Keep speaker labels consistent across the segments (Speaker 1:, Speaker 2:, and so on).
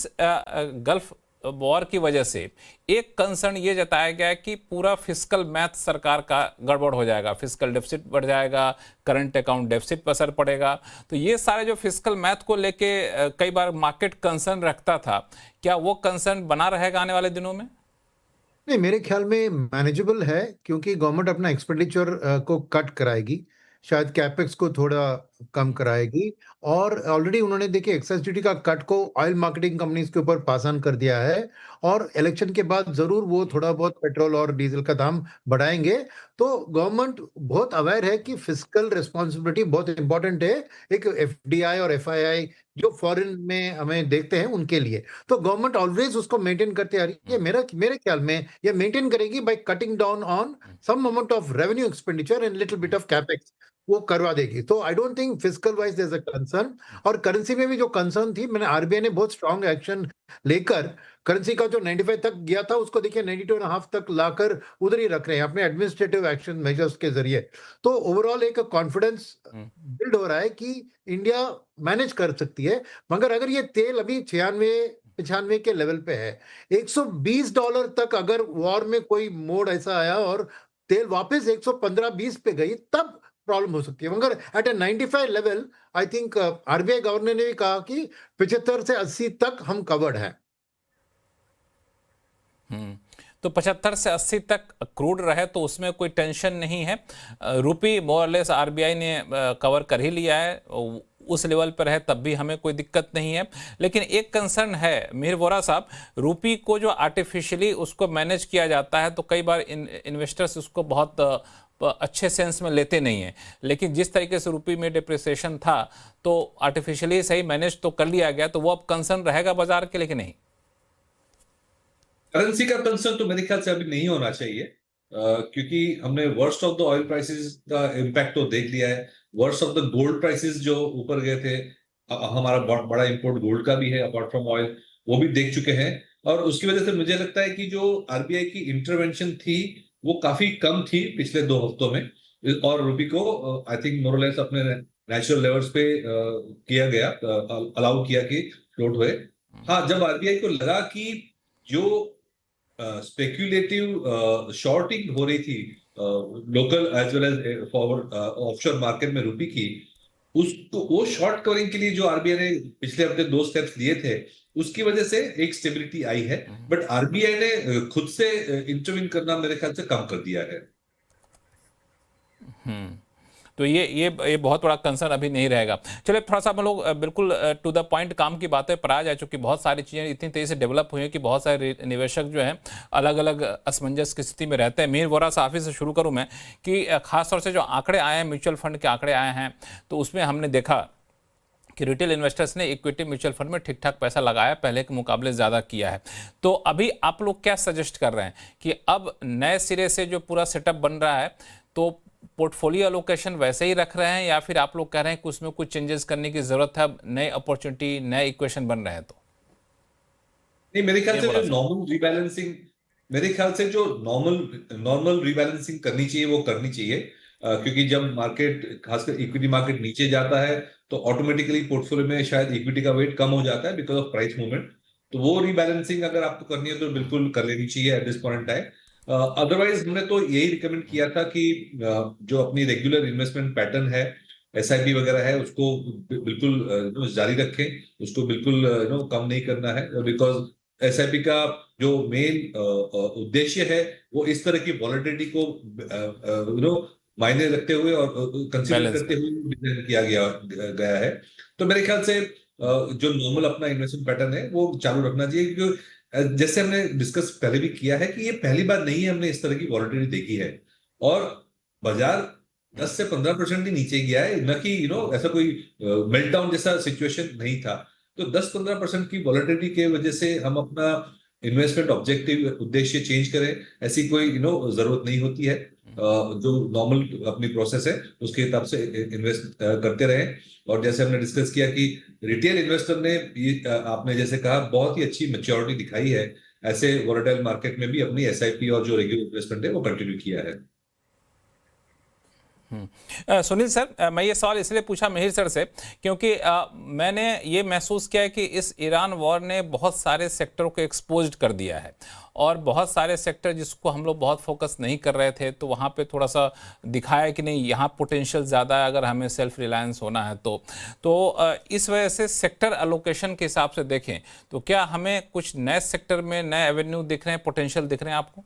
Speaker 1: इस gulf war की वजह से एक कंसर्न ये जताया गया है कि पूरा फिस्कल मैथ सरकार का गड़बड़ हो जाएगा, फिस्कल डेफिसिट बढ़ जाएगा, करंट अकाउंट डेफिसिट पर असर पड़ेगा। तो ये सारे जो फिस्कल मैथ को लेके कई बार मार्केट कंसर्न रखता था, क्या वो कंसर्न बना रहेगा आने वाले दिनों में?
Speaker 2: नहीं, मेरे ख्याल में मैनेजेबल है क्योंकि गवर्नमेंट अपना एक्सपेंडिचर को कट कराएगी। शायद कैपेक्स को थोड़ा कम कराएगी और ऑलरेडी उन्होंने देखिए एक्साइज ड्यूटी का कट को ऑयल मार्केटिंग कंपनीज़ के ऊपर पास ऑन कर दिया है और इलेक्शन के बाद ज़रूर वो थोड़ा बहुत पेट्रोल और डीज़ल का दाम बढ़ाएँगे। तो गवर्नमेंट बहुत अवेयर है कि फिस्कल रिस्पॉन्सिबिलिटी बहुत इम्पोर्टेंट है, एक एफडीआई और एफआईआई जो फॉरेन में हमें देखते हैं उनके लिए। तो गवर्नमेंट ऑलवेज़ उसको मेंटेन करती आ रही है। मेरे ख्याल में ये मेंटेन करेगी by cutting down on some amount of revenue expenditure and little bit of capex वो करवा देगी। तो I don't think fiscal wise there is a concern और करेंसी में भी जो कंसर्न थी मैंने आरबीआई ने बहुत स्ट्रांग एक्शन लेकर करेंसी का जो 95 तक गया था उसको देखिए 92 एंड हाफ तक लाकर उधर ही रख रहे हैं अपने एडमिनिस्ट्रेटिव एक्शन मेजर्स के जरिए। तो ओवरऑल एक कॉन्फिडेंस बिल्ड हो रहा है कि इंडिया मैनेज कर सकती है। मगर अगर ये तेल अभी 96-95 के लेवल पे है, $120 तक अगर वॉर में कोई मोड़ ऐसा आया और तेल वापस 115-20 पे गई तब प्रॉब्लम हो सकती है। मगर at a 95 level I think RBI governor ने भी कहा कि 75 से 80 तक हम कवर्ड हैं।
Speaker 1: तो 75 से 80 तक क्रूड रहे तो उसमें कोई टेंशन नहीं है। रुपी मोरलेस आरबीआई ने कवर कर ही लिया है, उस लेवल पर है तब भी हमें कोई दिक्कत नहीं है। लेकिन एक कंसर्न है मिहिर वोरा साहब, रुपी को जो आर्टिफिशियली उसको मैनेज किया जाता है तो कई बार इन्वेस्टर्स उसको बहुत अच्छे सेंस में लेते नहीं हैं। लेकिन जिस तरीके से रुपी में डिप्रिसिएशन था तो आर्टिफिशियली सही मैनेज तो कर लिया गया, तो वो अब कंसर्न रहेगा बाजार के लिए कि नहीं?
Speaker 3: करेंसी का कंसर्न तो मेरे ख्याल से अभी नहीं होना चाहिए, क्योंकि हमने worst of the oil prices का इम्पैक्ट तो देख लिया है। Worst of the gold prices जो ऊपर गए थे, हमारा बहुत बड़ा इंपोर्ट गोल्ड का भी है अपार्ट फ्रॉम ऑयल, वो भी देख चुके हैं। और उसकी वजह से मुझे लगता है कि जो आरबीआई की इंटरवेंशन थी वो काफी कम थी पिछले 2 हफ्तों में और रुपी को आई थिंक मोरलेस अपने नेचुरल लेवल्स पे किया गया, अलाउ किया कि फ्लोट हुए। हाँ, जब आरबीआई को लगा कि जो स्पेक्यूलेटिव शॉर्टिंग हो रही थी local as well as forward offshore market में रुपी की, उसको वो शॉर्ट कवरिंग के लिए जो आरबीआई ने पिछले हफ्ते 2 स्टेप्स लिए थे उसकी वजह से एक स्टेबिलिटी आई है। बट आरबीआई ने खुद से इंटरवीन करना मेरे ख्याल से कम कर दिया है।
Speaker 1: तो ये बहुत बड़ा कंसर्न अभी नहीं रहेगा। चलिए थोड़ा सा हम लोग बिल्कुल टू द पॉइंट काम की बातें पर आ जाए, चूंकि बहुत सारी चीज़ें इतनी तेज़ी से डेवलप हुई हैं कि बहुत सारे निवेशक जो हैं अलग अलग असमंजस की स्थिति में रहते हैं। मिहिर वोरा साहब से शुरू करूँ मैं कि खासतौर से जो आंकड़े आए हैं, म्यूचुअल फंड के आंकड़े आए हैं, तो उसमें हमने देखा कि रिटेल इन्वेस्टर्स ने इक्विटी म्यूचुअल फंड में ठीक ठाक पैसा लगाया, पहले के मुकाबले ज़्यादा किया है। तो अभी आप लोग क्या सजेस्ट कर रहे हैं कि अब नए सिरे से जो पूरा सेटअप बन रहा है तो पोर्टफोलियो एलोकेशन वैसे ही रख रहे हैं या फिर आप लोग कह रहे हैं कि उसमें कुछ चेंजेस करने की जरूरत है, नए अपॉर्चुनिटी नए इक्वेशन बन रहे हैं? तो
Speaker 3: नहीं, मेरे ख्याल से जो नॉर्मल रिबैलेंसिंग मेरे ख्याल से जो नॉर्मल रिबैलेंसिंग करनी चाहिए वो करनी चाहिए, क्योंकि जब मार्केट खासकर इक्विटी मार्केट नीचे जाता है तो ऑटोमेटिकली पोर्टफोलियो में शायद इक्विटी का वेट कम हो जाता है बिकॉज ऑफ प्राइस मूवमेंट। तो वो रिबैलेंसिंग अगर आपको करनी है तो बिल्कुल कर लेनी चाहिए at this point time. Otherwise हमने तो यही रिकमेंड किया था कि जो अपनी रेगुलर इन्वेस्टमेंट पैटर्न है, एसआईपी वगैरह है, उसको बिल्कुल जारी रखें, उसको बिल्कुल कम नहीं करना है। बिकॉज एसआईपी का जो मेन उद्देश्य है वो इस तरह की वॉलेटिलिटी को मायने रखते हुए और कंसीडर करते हुए डिजाइन किया गया है। तो मेरे ख्याल से जो नॉर्मल अपना इन्वेस्टमेंट पैटर्न है वो चालू रखना चाहिए, क्योंकि जैसे हमने डिस्कस पहले भी किया है कि ये पहली बार नहीं है हमने इस तरह की वॉलेटिलिटी देखी है और बाजार 10 से 15% ही नीचे गया है, न कि ऐसा कोई मेल्टडाउन जैसा सिचुएशन नहीं था। तो 10-15% की वॉलेटिलिटी के वजह से हम अपना इन्वेस्टमेंट ऑब्जेक्टिव उद्देश्य चेंज करें, ऐसी कोई जरूरत नहीं होती है। जो नॉर्मल अपनी प्रोसेस है उसके हिसाब से इन्वेस्ट करते रहें। और जैसे हमने डिस्कस किया कि रिटेल इन्वेस्टर ने आपने जैसे कहा बहुत ही अच्छी मैच्योरिटी दिखाई है, ऐसे वोलेटाइल मार्केट में भी अपनी एसआईपी और जो रेगुलर इन्वेस्टमेंट है वो कंटिन्यू किया है।
Speaker 1: सुनील सर, मैं ये सवाल इसलिए पूछा मिहिर सर से क्योंकि मैंने ये महसूस किया है कि इस ईरान वॉर ने बहुत सारे सेक्टरों को एक्सपोज्ड कर दिया है और बहुत सारे सेक्टर जिसको हम लोग बहुत फोकस नहीं कर रहे थे तो वहाँ पे थोड़ा सा दिखाया कि नहीं यहाँ पोटेंशियल ज़्यादा है अगर हमें सेल्फ रिलायंस होना है तो इस वजह से सेक्टर एलोकेशन के हिसाब से देखें तो क्या हमें कुछ नए सेक्टर में नए एवेन्यू दिख रहे हैं, पोटेंशियल दिख रहे हैं आपको?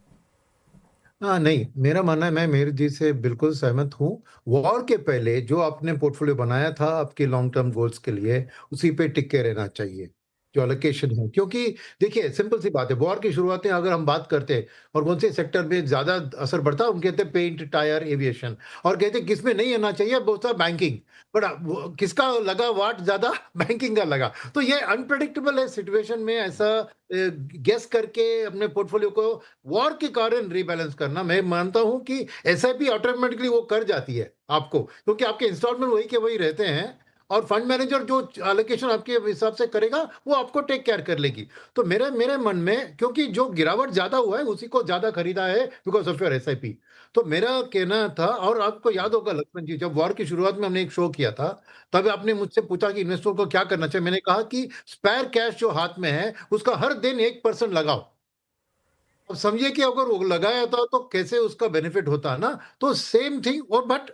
Speaker 2: हाँ नहीं, मेरा मानना है, मैं मेहर जी से बिल्कुल सहमत हूँ। वॉर के पहले जो आपने पोर्टफोलियो बनाया था आपके लॉन्ग टर्म गोल्स के लिए, उसी पे टिके रहना चाहिए, जो एलोकेशन है। क्योंकि देखिए सिंपल सी बात है, वॉर की शुरुआत में अगर हम बात करते हैं और कौन से सेक्टर में ज़्यादा असर पड़ता है, हम कहते हैं पेंट, टायर, एविएशन, और कहते हैं किसमें नहीं आना चाहिए, बोलता बैंकिंग। बट किसका लगा वाट ज़्यादा? बैंकिंग का लगा। तो ये अनप्रेडिक्टेबल है सिचुएशन में, ऐसा गेस करके अपने पोर्टफोलियो को वॉर के कारण रीबैलेंस करना, मैं मानता हूं कि एसआईपी ऑटोमेटिकली वो कर जाती है आपको, क्योंकि आपके इंस्टॉलमेंट वही के वही रहते हैं और फंड मैनेजर जो एलोकेशन आपके हिसाब से करेगा वो आपको टेक केयर कर लेगी। तो मेरे मेरे मन में, क्योंकि जो गिरावट ज्यादा हुआ है उसी को ज्यादा खरीदा है बिकॉज ऑफ योर एसआईपी। तो मेरा कहना था, और आपको याद होगा लक्ष्मण जी, जब वॉर की शुरुआत में हमने एक शो किया था तब आपने मुझसे पूछा कि इन्वेस्टर को क्या करना चाहिए। मैंने कहा कि स्पेयर कैश जो हाथ में है उसका हर दिन 1% लगाओ। अब समझिए कि अगर वो लगाया होता तो कैसे उसका बेनिफिट होता ना। तो सेम थिंग। और बट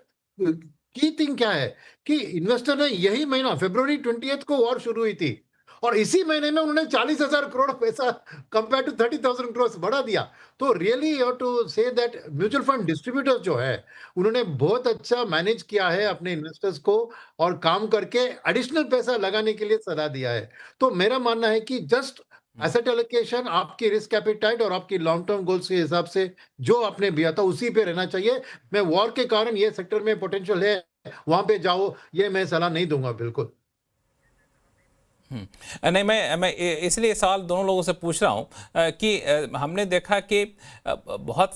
Speaker 2: की थिंग क्या है कि इन्वेस्टर ने यही महीना फरवरी 20 को वॉर शुरू हुई थी और इसी महीने में उन्होंने 40,000 करोड़ पैसा कंपेयर टू 30,000 करोड़ बढ़ा दिया। तो really you to say that mutual fund distributors जो है उन्होंने बहुत अच्छा मैनेज किया है अपने इन्वेस्टर्स को और काम करके एडिशनल पैसा लगाने के लिए सलाह दिया है। तो मेरा मानना है कि जस्ट एसेट एलोकेशन आपकी रिस्क एपिटाइट और आपकी लॉन्ग टर्म गोल्स के हिसाब से जो आपने दिया था उसी पे रहना चाहिए। मैं वॉर के कारण ये सेक्टर में पोटेंशियल है वहां पे जाओ, ये मैं सलाह नहीं दूंगा बिल्कुल।
Speaker 1: नहीं, मैं इसलिए सवाल दोनों लोगों से पूछ रहा हूँ कि हमने देखा कि बहुत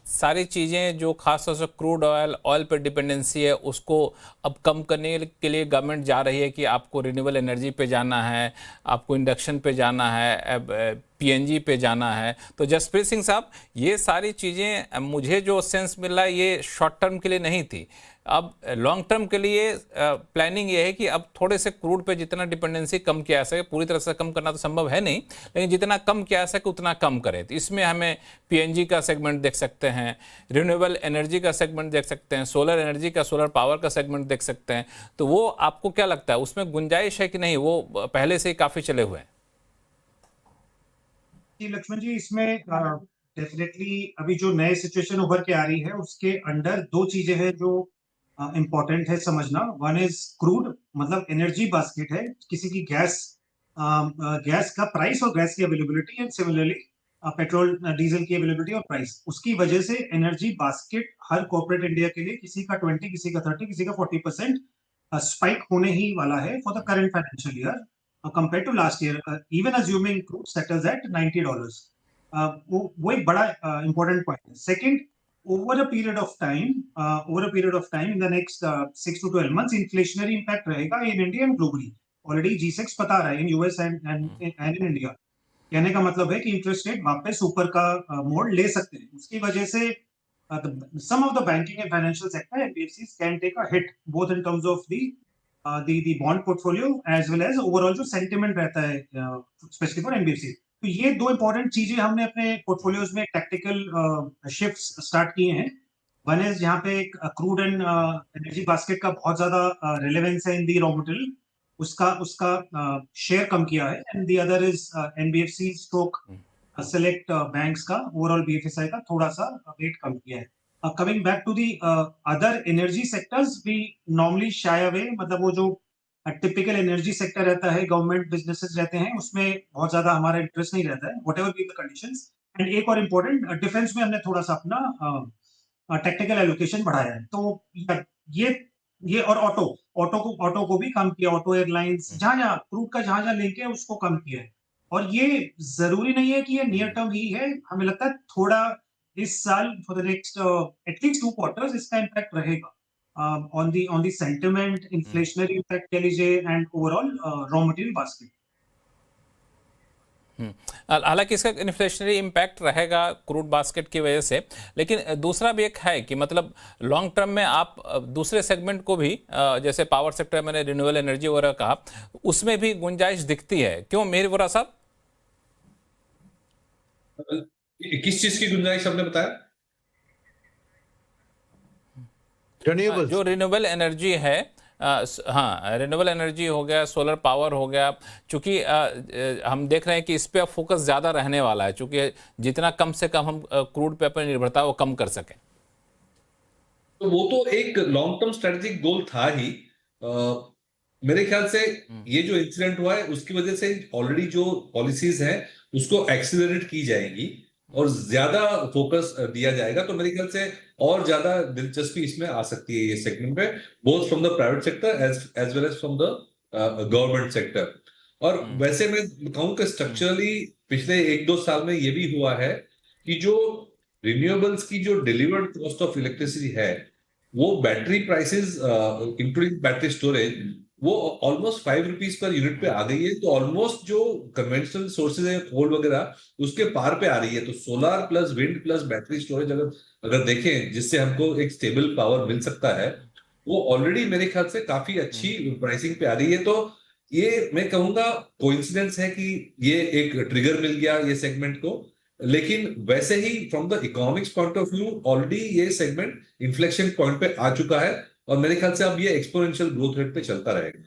Speaker 1: सारी चीज़ें जो खास तौर से क्रूड ऑयल पर डिपेंडेंसी है उसको अब कम करने के लिए गवर्नमेंट जा रही है कि आपको रिन्यूएबल एनर्जी पे जाना है, आपको इंडक्शन पे जाना है, पीएनजी पे जाना है। तो जसप्रीत सिंह साहब, ये सारी चीज़ें मुझे जो सेंस मिल रहा है ये शॉर्ट टर्म के लिए नहीं थी, अब लॉन्ग टर्म के लिए प्लानिंग ये है कि अब थोड़े से क्रूड पे जितना डिपेंडेंसी कम किया जा सके, पूरी तरह से कम करना तो संभव है नहीं, लेकिन जितना कम किया जा सके उतना कम करें। तो इसमें हमें पीएनजी का सेगमेंट देख सकते हैं, रिन्यूएबल एनर्जी का सेगमेंट देख सकते हैं, सोलर एनर्जी का, सोलर पावर का सेगमेंट देख सकते हैं। तो वो आपको क्या लगता है उसमें गुंजाइश है कि नहीं, वो पहले से ही काफ़ी चले हुए हैं?
Speaker 4: जी लक्ष्मण जी, इसमें डेफिनेटली अभी जो नए सिचुएशन उभर के आ रही है उसके अंडर दो चीजें हैं जो इम्पोर्टेंट है समझना। वन इज क्रूड, मतलब एनर्जी बास्केट है, किसी की गैस का प्राइस और गैस की availability, and similarly petrol diesel की अवेलेबिलिटी और प्राइस। उसकी वजह से एनर्जी बास्केट हर कॉर्पोरेट इंडिया के लिए किसी का 20, किसी का 30, किसी का 40% स्पाइक होने ही वाला है for the current financial year compared to last year, even assuming crude settles at $90. वो एक बड़ा important point है। Second, over a period of time, in the next 6 to 12 months, inflationary impact रहेगा in India and globally. Already G6 बता रहा है in US and in India. कहने का मतलब है कि इंटरेस्ट रेट वापस ऊपर का मोड़ ले सकते हैं। उसकी वजह से some of the banking and financial sector NBFCs can take a hit, both in terms of the bond portfolio as well as overall जो sentiment रहता है especially for NBFC। तो ये दो important चीजें हमने अपने portfolios में tactical shifts start किए हैं। One is यहाँ पे crude and energy basket का बहुत ज्यादा relevance है in the raw material, उसका share कम किया है, and the other is NBFC stroke select banks का overall BFSI का थोड़ा सा weight कम किया है। Coming back to the other energy sectors, we normally shy away, मतलब वो जो टिपिकल एनर्जी सेक्टर रहता है, गवर्नमेंट बिजनेसेस रहते हैं, उसमें बहुत ज्यादा हमारा इंटरेस्ट नहीं रहता है, whatever be the conditions. And एक और इम्पोर्टेंट, डिफेंस में हमने थोड़ा सा अपना टेक्निकल एलोकेशन बढ़ाया है। तो ये और ऑटो को भी कम किया, ऑटो एयरलाइंस, जहां क्रूड का जहां लिंक है उसको कम किया है। और ये जरूरी नहीं है कि ये नियर टर्म ही है, हमें लगता है थोड़ा इस साल for the next at least 2 quarters इसका इम्पैक्ट रहेगा on the sentiment, inflationary impact कह लीजिए, and overall raw material basket।
Speaker 1: हालांकि इसका इन्फ्लेशनरी इम्पैक्ट रहेगा क्रूड बास्केट की वजह से, लेकिन दूसरा भी एक है कि मतलब लॉन्ग टर्म में आप दूसरे सेगमेंट को भी जैसे पावर सेक्टर, मैंने रिन्यूएबल एनर्जी वगैरह कहा, उसमें भी गुंजाइश दिखती है। क्यों मेहर वोरा साहब?
Speaker 3: किस चीज की गुंजाइश आपने बताया?
Speaker 1: जो रिन्यूएबल एनर्जी है, हाँ रिन्यूएबल एनर्जी हो गया, सोलर पावर हो गया, चूंकि हम देख रहे हैं कि इस पे फोकस ज़्यादा रहने वाला है, चूंकि जितना कम से कम हम क्रूड पे अपनी निर्भरता वो कम कर सकें।
Speaker 3: तो वो तो एक लॉन्ग टर्म स्ट्रेटेजिक गोल था ही। मेरे ख्याल से ये जो इंसिडेंट हुआ है उसकी वजह से ऑलरेडी जो पॉलिसीज हैं उसको एक्सीलरेट की जाएगी और ज्यादा फोकस दिया जाएगा। तो मेरे ख्याल से और ज्यादा दिलचस्पी इसमें आ सकती है ये सेगमेंट पे, both from the private sector as well as from the government sector. और वैसे मैं कहूँ कि स्ट्रक्चरली पिछले 1-2 साल में ये भी हुआ है कि जो रिन्यूएबल्स की जो डिलीवर्ड कॉस्ट ऑफ इलेक्ट्रिसिटी है वो battery prices including battery storage वो ऑलमोस्ट ₹5 पर यूनिट पे आ गई है। तो ऑलमोस्ट जो कन्वेंशनल सोर्सेज है कोल वगैरह उसके पार पे आ रही है। तो solar plus wind plus battery storage अगर देखें जिससे हमको एक स्टेबल पावर मिल सकता है, वो ऑलरेडी मेरे ख्याल से काफी अच्छी प्राइसिंग पे आ रही है। तो ये मैं कहूंगा कोइंसिडेंस है कि ये एक ट्रिगर मिल गया ये सेगमेंट को, लेकिन वैसे ही from the economics point of view already ये सेगमेंट इन्फ्लेक्शन पॉइंट पे आ चुका है और मेरे ख्याल से अब ये एक्सपोनेंशियल ग्रोथ रेट पे चलता रहेगा।